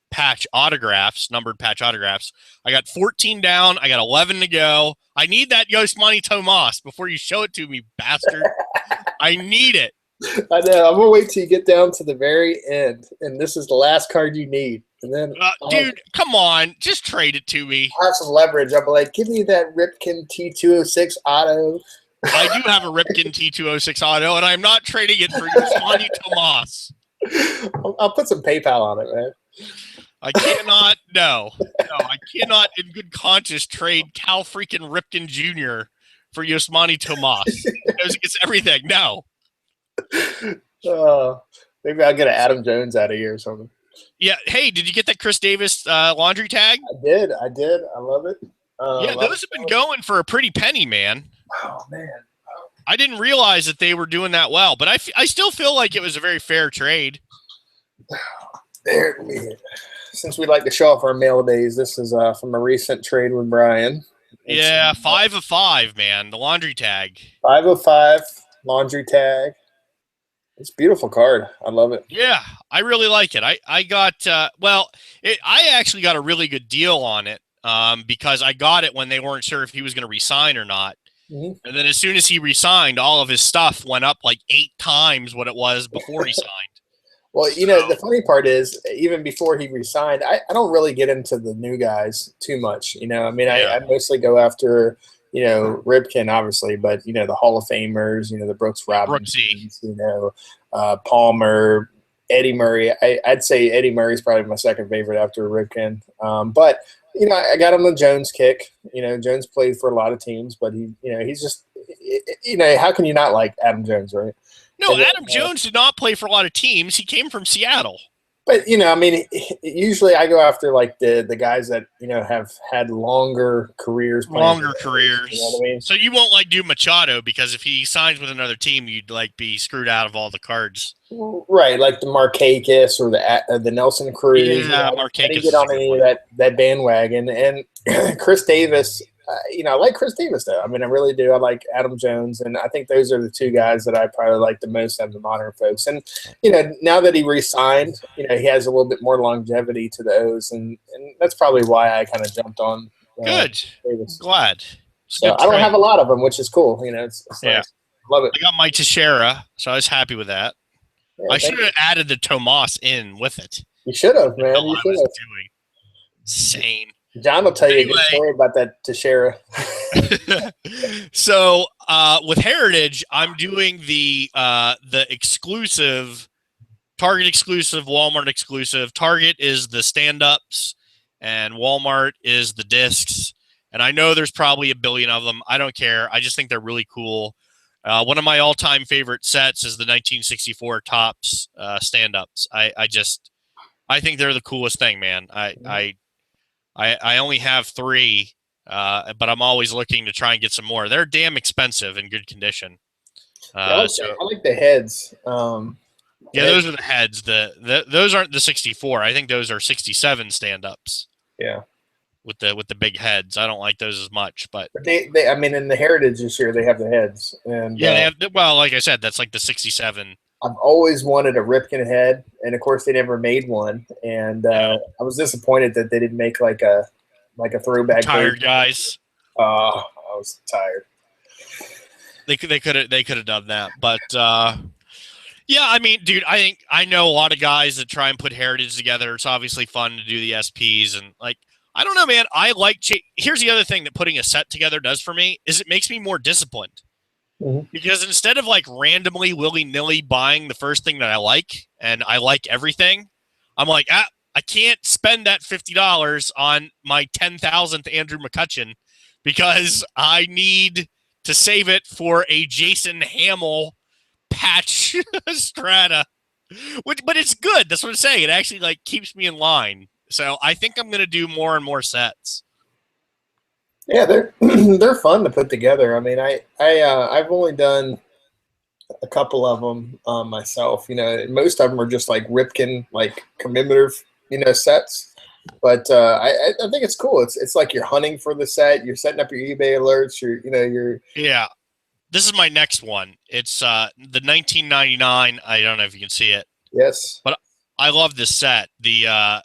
patch autographs, numbered patch autographs. I got 14 down. I got 11 to go. I need that Yosmani Tomas before you show it to me, bastard. I need it. I know. I'm going to wait till you get down to the very end, and this is the last card you need. And then, dude, come on. Just trade it to me. I'll have some leverage. I'll be like, give me that Ripken T206 auto. I do have a Ripken T206 auto, and I'm not trading it for Yosmani Tomas. I'll put some PayPal on it, man. I cannot, no, I cannot in good conscience trade Cal freaking Ripken Jr. for Yosmani Tomas. It's everything. No. Maybe I'll get an Adam Jones out of here or something. Yeah. Hey, did you get that Chris Davis laundry tag? I did. I love it. Yeah, those have been going for a pretty penny, man. Oh, man. I didn't realize that they were doing that well, but I still feel like it was a very fair trade. There, since we like to show off our mail days, this is from a recent trade with Brian. It's Yeah, 5 of 5, man. The laundry tag. 5 of 5 laundry tag. It's a beautiful card. I love it. Yeah, I really like it. I got I actually got a really good deal on it because I got it when they weren't sure if he was going to resign or not. Mm-hmm. And then as soon as he resigned, all of his stuff went up like 8 times what it was before he signed. Well, you know, the funny part is, even before he resigned, I don't really get into the new guys too much. You know, I mean, Yeah. I mostly go after, you know, Ripken, obviously, but, you know, the Hall of Famers, you know, the Brooks Robinsons, you know, Palmer, Eddie Murray. I'd say Eddie Murray's probably my second favorite after Ripken. But, you know, I got him the Jones kick. You know, Jones played for a lot of teams, but he, you know, he's just, you know, how can you not like Adam Jones, right? No, Adam Jones did not play for a lot of teams. He came from Seattle. But, you know, I mean, usually I go after, like, the guys that, you know, have had longer careers. Longer careers. You know what I mean? So you won't, like, do Machado because if he signs with another team, you'd, like, be screwed out of all the cards. Right, like the Markakis or the Nelson Cruz. Yeah, you know, Markakis I didn't get on any of that bandwagon. And Chris Davis, you know, I like Chris Davis, though. I mean, I really do. I like Adam Jones, and I think those are the two guys that I probably like the most out of the modern folks. And, you know, now that he re-signed, you know, he has a little bit more longevity to the O's, and that's probably why I kind of jumped on Good. Davis. Glad. So I don't have a lot of them, which is cool. You know, it's nice. Love it. I got my Teixeira, so I was happy with that. Yeah, I should have added the Tomas in with it. You should have, man. You should have. Insane. John will tell you a good story about that Teixeira. So with Heritage, I'm doing the exclusive, Target exclusive, Walmart exclusive. Target is the stand-ups, and Walmart is the discs. And I know there's probably a billion of them. I don't care. I just think they're really cool. One of my all-time favorite sets is the 1964 Topps stand-ups. I think they're the coolest thing, man. I only have 3, but I'm always looking to try and get some more. They're damn expensive in good condition. I like the heads. Yeah, those are the heads. Those aren't the 64. I think those are 67 stand-ups. Yeah. With the big heads. I don't like those as much, but they I mean, in the Heritage this year, they have the heads. And yeah, they have, well, like I said, that's like the 67. I've always wanted a Ripken head, and of course they never made one. And I was disappointed that they didn't make like a throwback. Tired guys. I was tired. They could have done that, but yeah, I mean, dude, I know a lot of guys that try and put Heritage together. It's obviously fun to do the SPs, and like, I don't know, man. I like. Here's the other thing that putting a set together does for me is it makes me more disciplined. Mm-hmm. Because instead of like randomly willy-nilly buying the first thing that I like, and I like everything, I'm like, I can't spend that $50 on my 10,000th Andrew McCutchen because I need to save it for a Jason Hamill patch strata. But it's good. That's what I'm saying. It actually like keeps me in line. So I think I'm going to do more and more sets. Yeah, they're fun to put together. I mean, I've only done a couple of them myself. You know, most of them are just like Ripken, like commemorative, you know, sets. But I think it's cool. It's like you're hunting for the set. You're setting up your eBay alerts. You're yeah. This is my next one. It's the 1999. I don't know if you can see it. Yes. But I love this set. The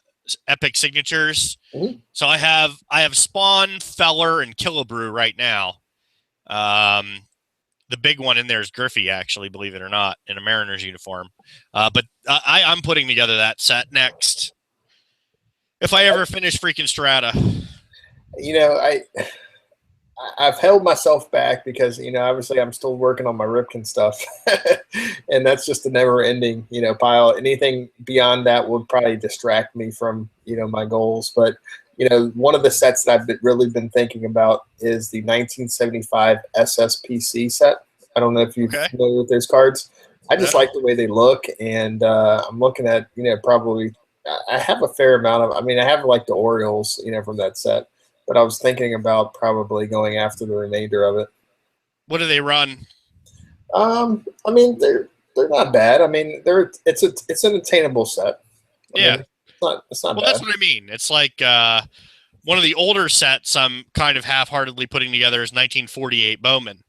Epic Signatures. Mm-hmm. So I have Spawn, Feller, and Killebrew right now. The big one in there is Griffey, actually, believe it or not, in a Mariners uniform. But I'm putting together that set next. If I ever finish freaking Strata. You know, I've held myself back because, you know, obviously I'm still working on my Ripken stuff. And that's just a never-ending, you know, pile. Anything beyond that would probably distract me from, you know, my goals. But, you know, one of the sets that I've really been thinking about is the 1975 SSPC set. I don't know if you're familiar with those cards. I just like the way they look. And I'm looking at, you know, probably – I have a fair amount of – I mean, I have like the Orioles, you know, from that set. But I was thinking about probably going after the remainder of it. What do they run? I mean, they're not bad. I mean, it's an attainable set. I mean, Yeah. it's not Well, bad. that's what I mean. It's like one of the older sets I'm kind of half-heartedly putting together is 1948 Bowman.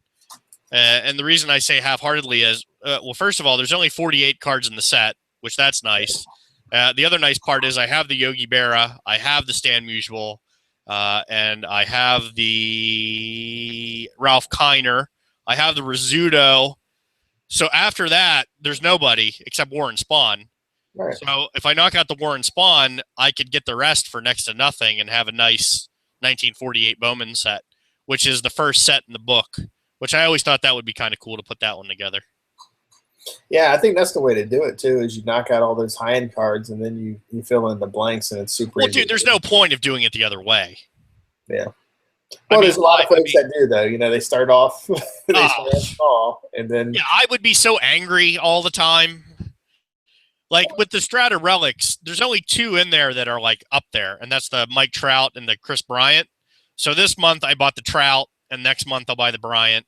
And the reason I say half-heartedly is, well, first of all, there's only 48 cards in the set, which that's nice. The other nice part is I have the Yogi Berra, I have the Stan Musial, and I have the Ralph Kiner, I have the Rizzuto. So after that, there's nobody except Warren Spahn. Right. So if I knock out the Warren Spahn, I could get the rest for next to nothing and have a nice 1948 Bowman set, which is the first set in the book, which I always thought that would be kind of cool to put that one together. Yeah, I think that's the way to do it too. Is you knock out all those high end cards and then you fill in the blanks, and it's super Well, easy. dude, there's no point of doing it the other way. Yeah. Well, there's a lot of folks that do though. They start off small, and then yeah, I would be so angry all the time. Like with the Strata Relics, there's only two in there that are like up there, and that's the Mike Trout and the Chris Bryant. So this month I bought the Trout, and next month I'll buy the Bryant,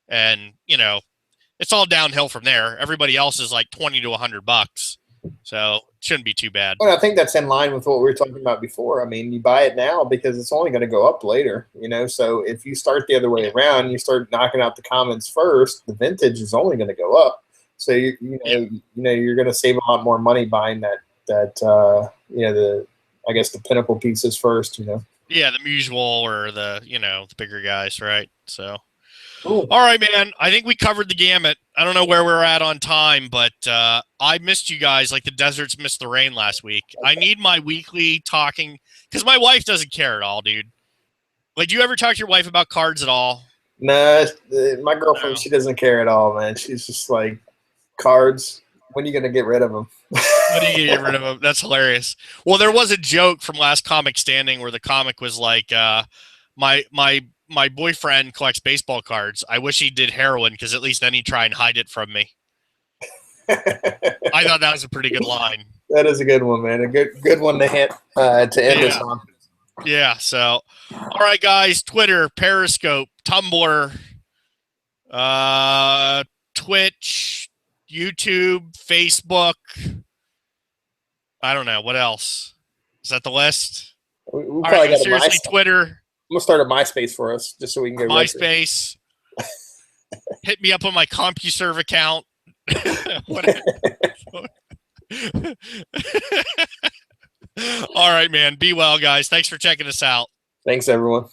and it's all downhill from there. Everybody else is like $20 to $100, so it shouldn't be too bad. Well, I think that's in line with what we were talking about before. I mean, you buy it now because it's only going to go up later, So if you start the other way around, you start knocking out the commons first, the vintage is only going to go up. So you're going to save a lot more money buying the pinnacle pieces first. Yeah, the Musial or the the bigger guys, right? So. Cool. All right, man. I think we covered the gamut. I don't know where we're at on time, but I missed you guys like the deserts missed the rain last week. I need my weekly talking because my wife doesn't care at all, dude. Like, do you ever talk to your wife about cards at all? No, my girlfriend, she doesn't care at all, man. She's just like, cards, when are you going to get rid of them? When are you get rid of them? That's hilarious. Well, there was a joke from Last Comic Standing where the comic was like, my boyfriend collects baseball cards. I wish he did heroin because at least then he'd try and hide it from me. I thought that was a pretty good line. That is a good one, man. A good one to hit to end this on. Yeah. So, all right, guys. Twitter, Periscope, Tumblr, Twitch, YouTube, Facebook. I don't know what else. Is that the list? We all probably right, got seriously, Twitter. I'm gonna start a MySpace for us, just so we can get MySpace. Hit me up on my CompuServe account. All right, man. Be well, guys. Thanks for checking us out. Thanks, everyone.